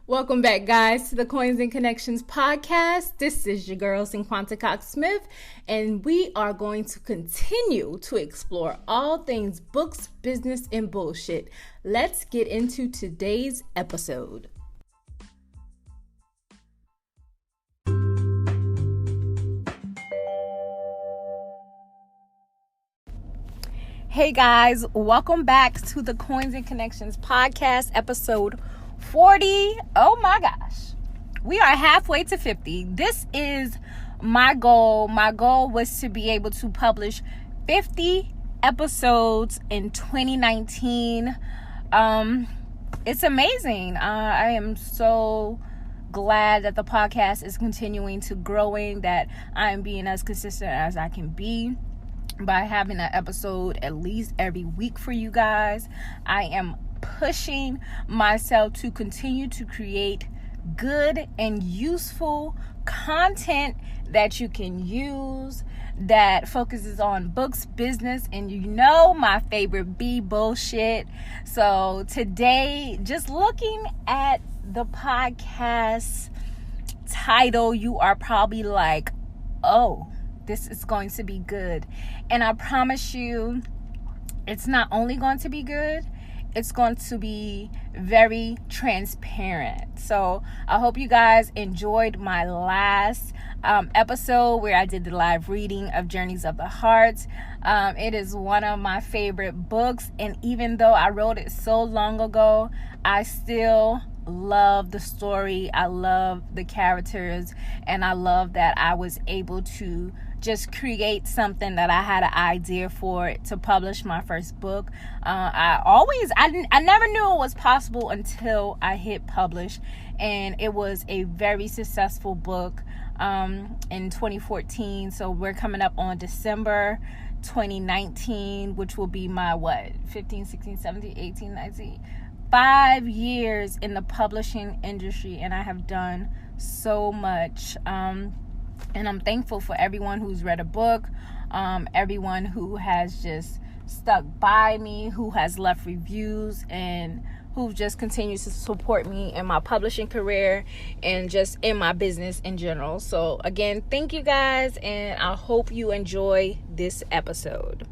Welcome back, guys, to the Coins and Connections podcast. This is your girl, Cinquanta Cox-Smith, and we are going to continue to explore all things books, business, and bullshit. Let's get into today's episode. Hey, guys, welcome back to the Coins and Connections podcast, episode 40. Oh my gosh, we are halfway to 50. This is my goal. My goal was to be able to publish 50 episodes in 2019. It's amazing. I am so glad that the podcast is continuing to growing, that I'm being as consistent as I can be by having an episode at least every week for you guys. I am pushing myself to continue to create good and useful content that you can use, that focuses on books, business, and my favorite bullshit. So today, just looking at the podcast title, you are probably like, oh, this is going to be good. And I promise you, it's not only going to be good, it's going to be very transparent. So I hope you guys enjoyed my last episode where I did the live reading of Journeys of the Heart. It is one of my favorite books, and even though I wrote it so long ago, I still love the story. I love the characters, and I love that I was able to just create something that I had an idea for to publish my first book. I never knew it was possible until I hit publish, and it was a very successful book in 2014. So we're coming up on December 2019, which will be my 15, 16, 17, 18, 19, 5 years in the publishing industry, and I have done so much. And I'm thankful for everyone who's read a book, everyone who has just stuck by me, who has left reviews, and who just continues to support me in my publishing career and just in my business in general. So again, thank you guys, and I hope you enjoy this episode.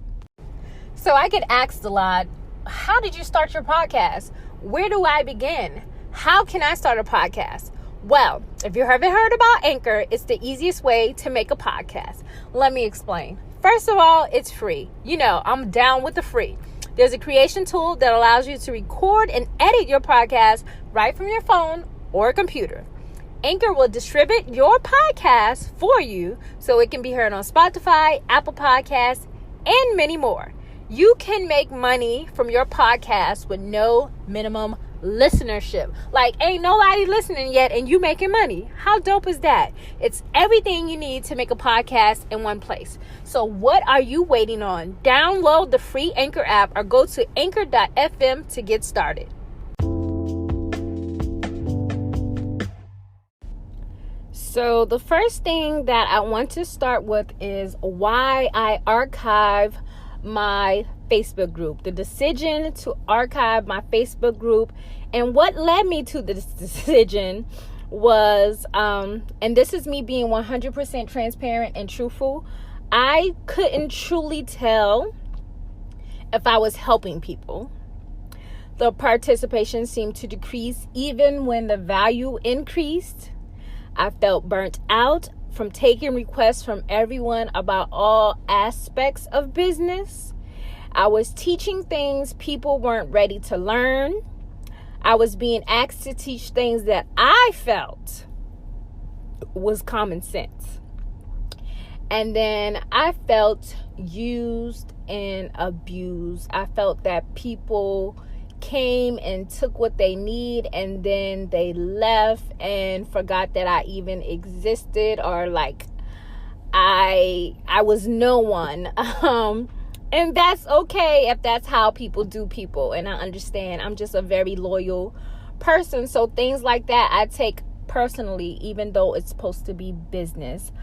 So I get asked a lot, how did you start your podcast? Where do I begin? How can I start a podcast? Well, if you haven't heard about Anchor, it's the easiest way to make a podcast. Let me explain. First of all, it's free. I'm down with the free. There's a creation tool that allows you to record and edit your podcast right from your phone or computer. Anchor will distribute your podcast for you so it can be heard on Spotify, Apple Podcasts, and many more. You can make money from your podcast with no minimum listenership. Like, ain't nobody listening yet and you making money. How dope is that? It's everything you need to make a podcast in one place. So what are you waiting on? Download the free Anchor app or go to anchor.fm to get started. So the first thing that I want to start with is why I archive my Facebook group, the decision to archive my Facebook group. And what led me to this decision was, and this is me being 100% transparent and truthful, I couldn't truly tell if I was helping people. The participation seemed to decrease even when the value increased. I felt burnt out from taking requests from everyone about all aspects of business. I was teaching things people weren't ready to learn. I was being asked to teach things that I felt was common sense. And then I felt used and abused. I felt that people came and took what they need, and then they left and forgot that I even existed, or like I was no one. And that's okay if that's how people do people, and I understand. I'm just a very loyal person, so things like that I take personally, even though it's supposed to be business.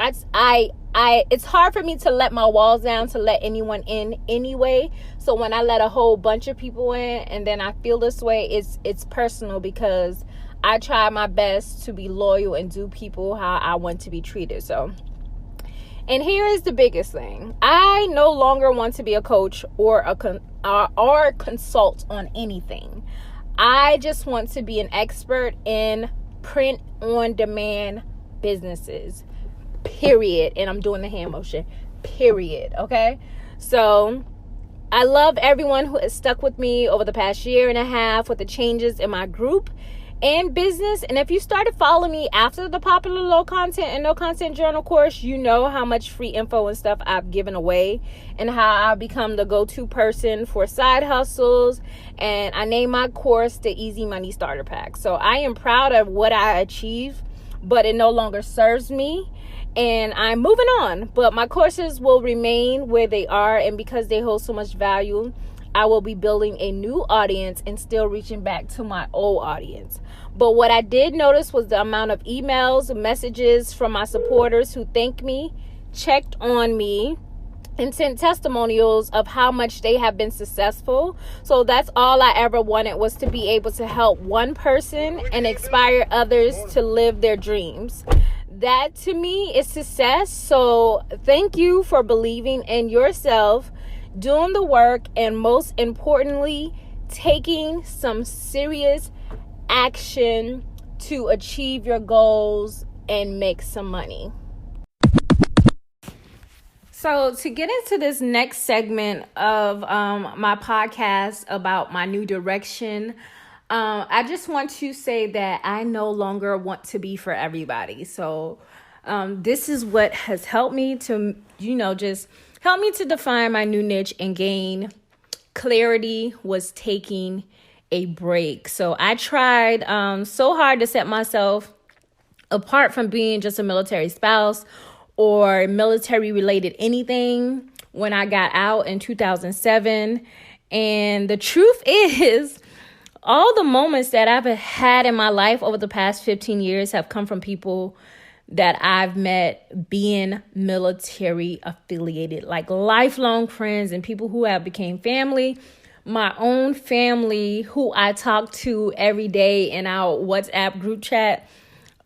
It's hard for me to let my walls down, to let anyone in anyway. So when I let a whole bunch of people in and then I feel this way, it's personal, because I try my best to be loyal and do people how I want to be treated. So, and here is the biggest thing. I no longer want to be a coach or or consult on anything. I just want to be an expert in print on demand businesses, period. And I'm doing the hand motion, period. Okay. So I love everyone who has stuck with me over the past year and a half with the changes in my group and business. And if you started following me after the popular low content and no content journal course, you know how much free info and stuff I've given away and how I've become the go-to person for side hustles. And I named my course the Easy Money Starter Pack. So I am proud of what I achieved, but it no longer serves me. And I'm moving on, but my courses will remain where they are. And because they hold so much value, I will be building a new audience and still reaching back to my old audience. But what I did notice was the amount of emails, messages from my supporters who thanked me, checked on me, and sent testimonials of how much they have been successful. So that's all I ever wanted, was to be able to help one person and inspire others to live their dreams. That to me is success. So thank you for believing in yourself, doing the work, and most importantly, taking some serious action to achieve your goals and make some money. So to get into this next segment of my podcast about my new direction, I just want to say that I no longer want to be for everybody. So this is what has helped me to, just help me to define my new niche and gain clarity, was taking a break. So I tried so hard to set myself apart from being just a military spouse or military related anything when I got out in 2007. And the truth is, all the moments that I've had in my life over the past 15 years have come from people that I've met being military affiliated, like lifelong friends and people who have became family. My own family, who I talk to every day in our WhatsApp group chat,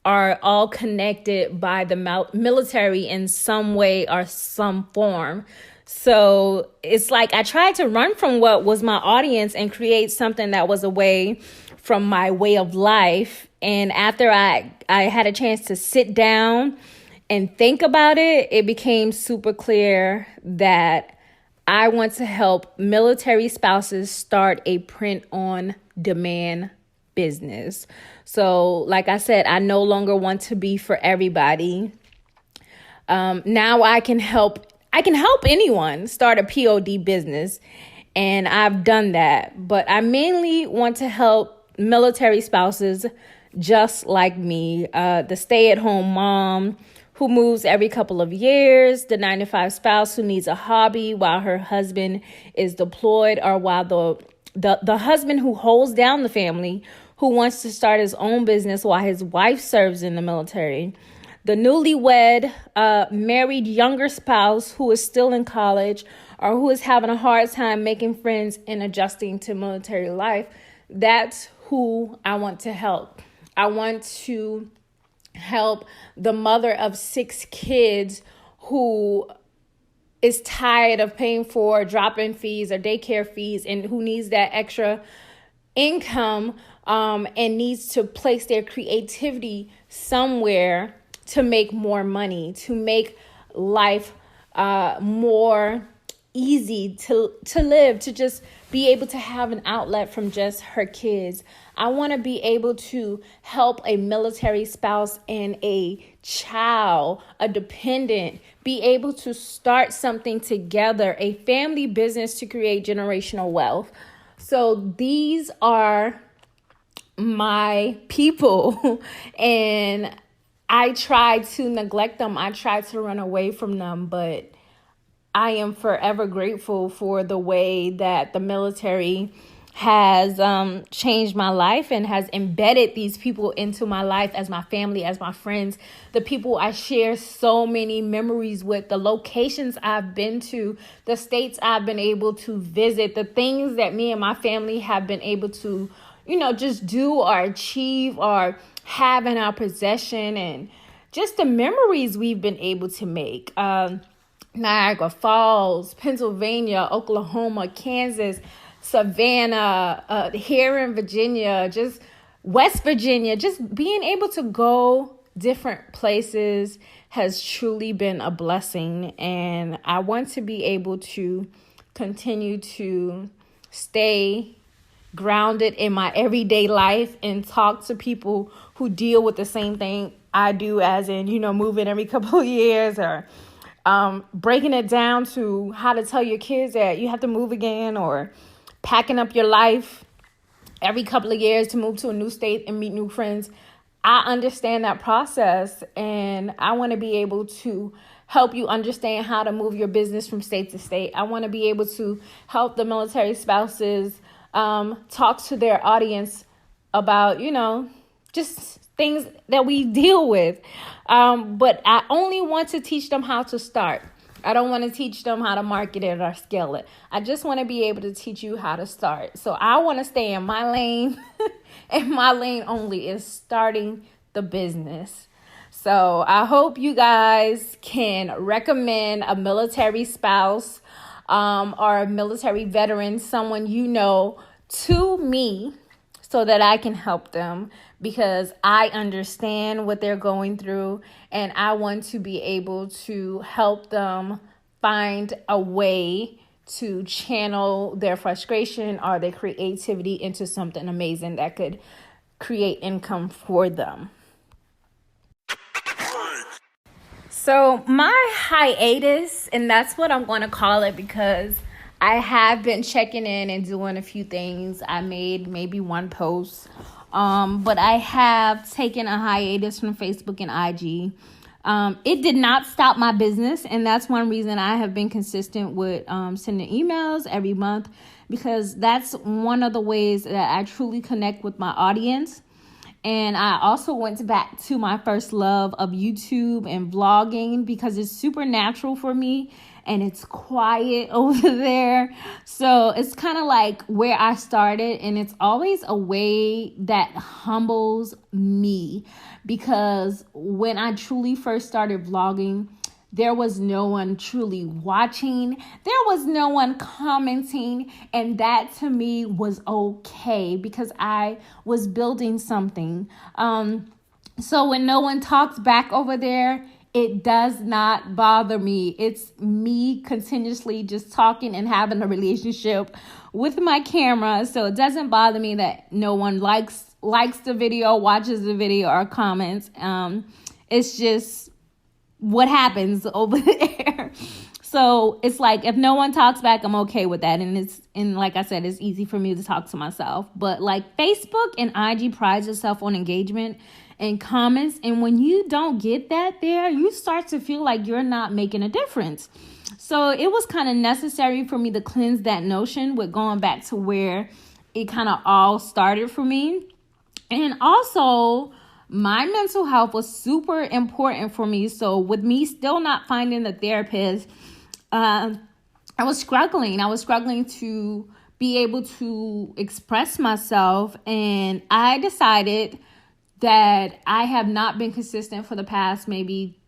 are all connected by the military in some way or some form. So it's like I tried to run from what was my audience and create something that was away from my way of life. And after I had a chance to sit down and think about it, it became super clear that I want to help military spouses start a print-on-demand business. So, like I said, I no longer want to be for everybody. Now I can help anyone start a POD business, and I've done that. But I mainly want to help military spouses just like me, the stay-at-home mom who moves every couple of years, the 9-to-5 spouse who needs a hobby while her husband is deployed, or while the husband who holds down the family, who wants to start his own business while his wife serves in the military, the newlywed married younger spouse who is still in college or who is having a hard time making friends and adjusting to military life. That's who I want to help. I want to help the mother of 6 kids who is tired of paying for drop-in fees or daycare fees and who needs that extra income and needs to place their creativity somewhere to make more money, to make life more easy to live, to just be able to have an outlet from just her kids. I want to be able to help a military spouse and a child, a dependent, be able to start something together, a family business to create generational wealth. So these are my people, and I try to neglect them. I try to run away from them, but I am forever grateful for the way that the military has changed my life and has embedded these people into my life as my family, as my friends, the people I share so many memories with, the locations I've been to, the states I've been able to visit, the things that me and my family have been able to, just do or achieve or have in our possession, and just the memories we've been able to make. Niagara Falls, Pennsylvania, Oklahoma, Kansas, Savannah, here in Virginia, just West Virginia, just being able to go different places has truly been a blessing. And I want to be able to continue to stay grounded in my everyday life and talk to people who deal with the same thing I do, as in, moving every couple of years, or breaking it down to how to tell your kids that you have to move again, or packing up your life every couple of years to move to a new state and meet new friends. I understand that process, and I want to be able to help you understand how to move your business from state to state. I want to be able to help the military spouses talk to their audience about, just things that we deal with. But I only want to teach them how to start. I don't want to teach them how to market it or scale it. I just want to be able to teach you how to start. So I want to stay in my lane, and my lane only is starting the business. So I hope you guys can recommend a military spouse or a military veteran, someone to me, so that I can help them, because I understand what they're going through, and I want to be able to help them find a way to channel their frustration or their creativity into something amazing that could create income for them. So my hiatus, and that's what I'm going to call it, because I have been checking in and doing a few things. I made maybe one post, but I have taken a hiatus from Facebook and IG. It did not stop my business, and that's one reason I have been consistent with sending emails every month, because that's one of the ways that I truly connect with my audience. And I also went back to my first love of YouTube and vlogging, because it's super natural for me and it's quiet over there. So it's kind of like where I started, and it's always a way that humbles me, because when I truly first started vlogging, there was no one truly watching. There was no one commenting. And that to me was okay, because I was building something. So when no one talks back over there, it does not bother me. It's me continuously just talking and having a relationship with my camera. So it doesn't bother me that no one likes the video, watches the video, or comments. It's just what happens over there. So it's like, if no one talks back, I'm okay with that. And like I said, it's easy for me to talk to myself. But like Facebook and IG prides itself on engagement and comments. And when you don't get that there, you start to feel like you're not making a difference. So it was kind of necessary for me to cleanse that notion with going back to where it kind of all started for me. And also, my mental health was super important for me. So with me still not finding a therapist, I was struggling. I was struggling to be able to express myself. And I decided that I have not been consistent for the past maybe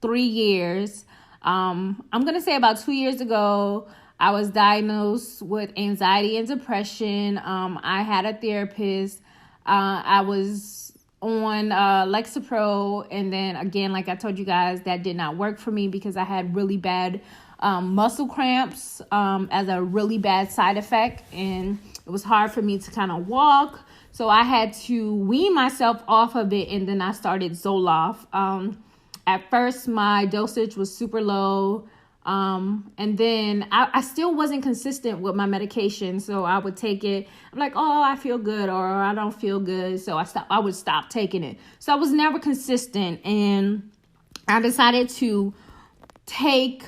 3 years. I'm going to say about 2 years ago, I was diagnosed with anxiety and depression. I had a therapist. I was on Lexapro, and then again, like I told you guys, that did not work for me because I had really bad muscle cramps as a really bad side effect, and it was hard for me to kind of walk. So I had to wean myself off of it, and then I started Zoloft. At first, my dosage was super low, and then I still wasn't consistent with my medication. So I would take it. I'm like, oh, I feel good, or I don't feel good. So I would stop taking it. So I was never consistent, and I decided to take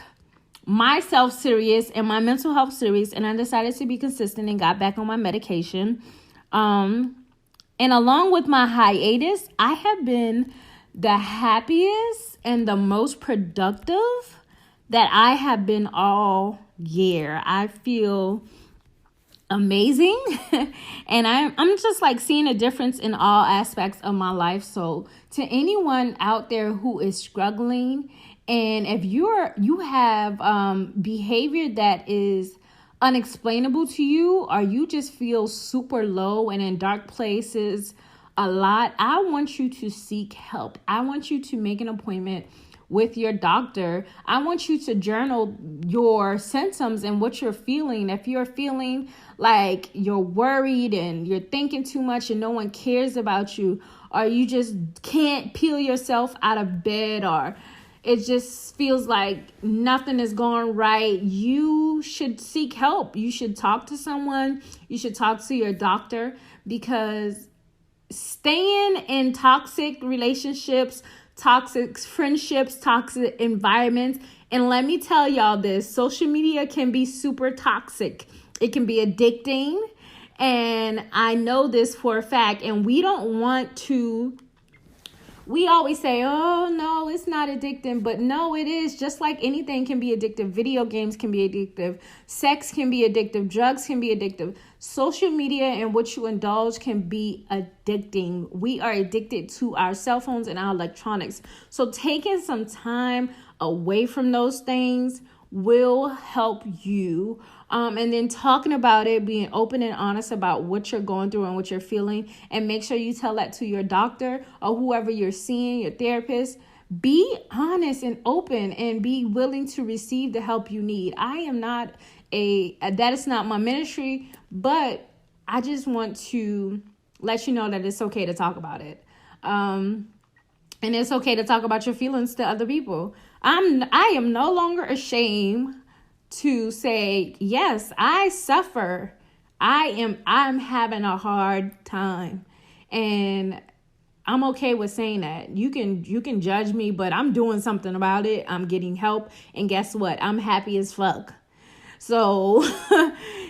myself serious and my mental health serious, and I decided to be consistent and got back on my medication. And along with my hiatus, I have been the happiest and the most productive that I have been all year. I feel amazing and I'm just like seeing a difference in all aspects of my life. So to anyone out there who is struggling, and if you have behavior that is unexplainable to you, or you just feel super low and in dark places a lot, I want you to seek help. I want you to make an appointment with your doctor. I want you to journal your symptoms and what you're feeling. If you're feeling like you're worried and you're thinking too much and no one cares about you, or you just can't peel yourself out of bed, or it just feels like nothing is going right, you should seek help. You should talk to someone. You should talk to your doctor, because staying in toxic relationships, toxic friendships, toxic environments, and let me tell y'all this, social media can be super toxic. It can be addicting, and I know this for a fact, and we don't want to. We always say, oh, no, it's not addicting. But no, it is. Just like anything can be addictive. Video games can be addictive. Sex can be addictive. Drugs can be addictive. Social media and what you indulge can be addicting. We are addicted to our cell phones and our electronics. So taking some time away from those things will help you. And then talking about it, being open and honest about what you're going through and what you're feeling, and make sure you tell that to your doctor or whoever you're seeing, your therapist. Be honest and open and be willing to receive the help you need. I am not that is not my ministry, but I just want to let you know that it's okay to talk about it. And it's okay to talk about your feelings to other people. I am no longer ashamed to say, yes, I suffer. I'm having a hard time, and I'm okay with saying that. You can judge me, but I'm doing something about it. I'm getting help, and guess what? I'm happy as fuck. So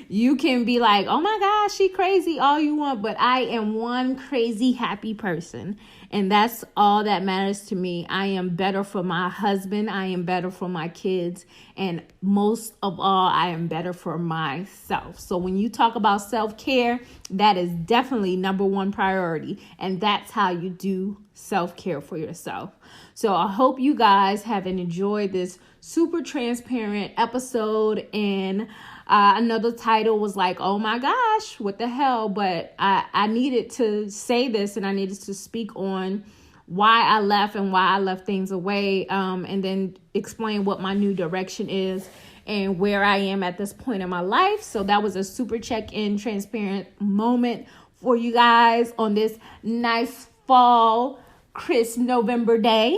you can be like, oh my gosh, she crazy all you want, but I am one crazy happy person. And that's all that matters to me. I am better for my husband. I am better for my kids. And most of all, I am better for myself. So when you talk about self-care, that is definitely number one priority. And that's how you do self-care for yourself. So I hope you guys have enjoyed this super transparent episode. And another title was like, oh my gosh, what the hell? But I needed to say this, and I needed to speak on why I left and why I left things away, and then explain what my new direction is and where I am at this point in my life. So that was a super check-in, transparent moment for you guys on this nice fall, crisp November day.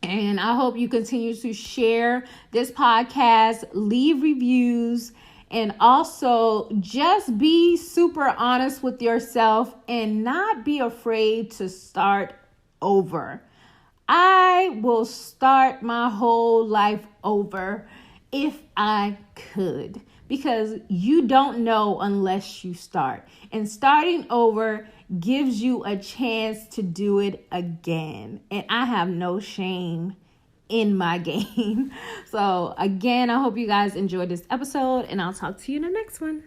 And I hope you continue to share this podcast, leave reviews, and also just be super honest with yourself and not be afraid to start over. I will start my whole life over if I could, because you don't know unless you start. And starting over gives you a chance to do it again. And I have no shame in my game. So again, I hope you guys enjoyed this episode, and I'll talk to you in the next one.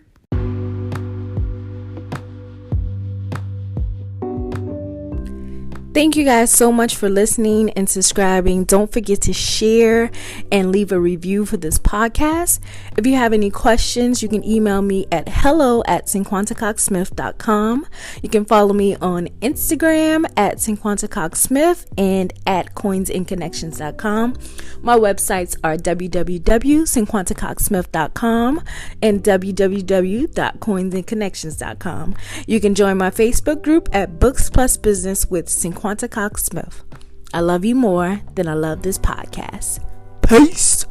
Thank you guys so much for listening and subscribing. Don't forget to share and leave a review for this podcast. If you have any questions, you can email me at hello@cinquantacoxsmith.com. You can follow me on Instagram at cinquantacoxsmith and at coinsandconnections.com. My websites are www.cinquantacoxsmith.com and www.coinsandconnections.com. You can join my Facebook group at Books Plus Business with Cinquanta Cox-Smith. I love you more than I love this podcast. Peace.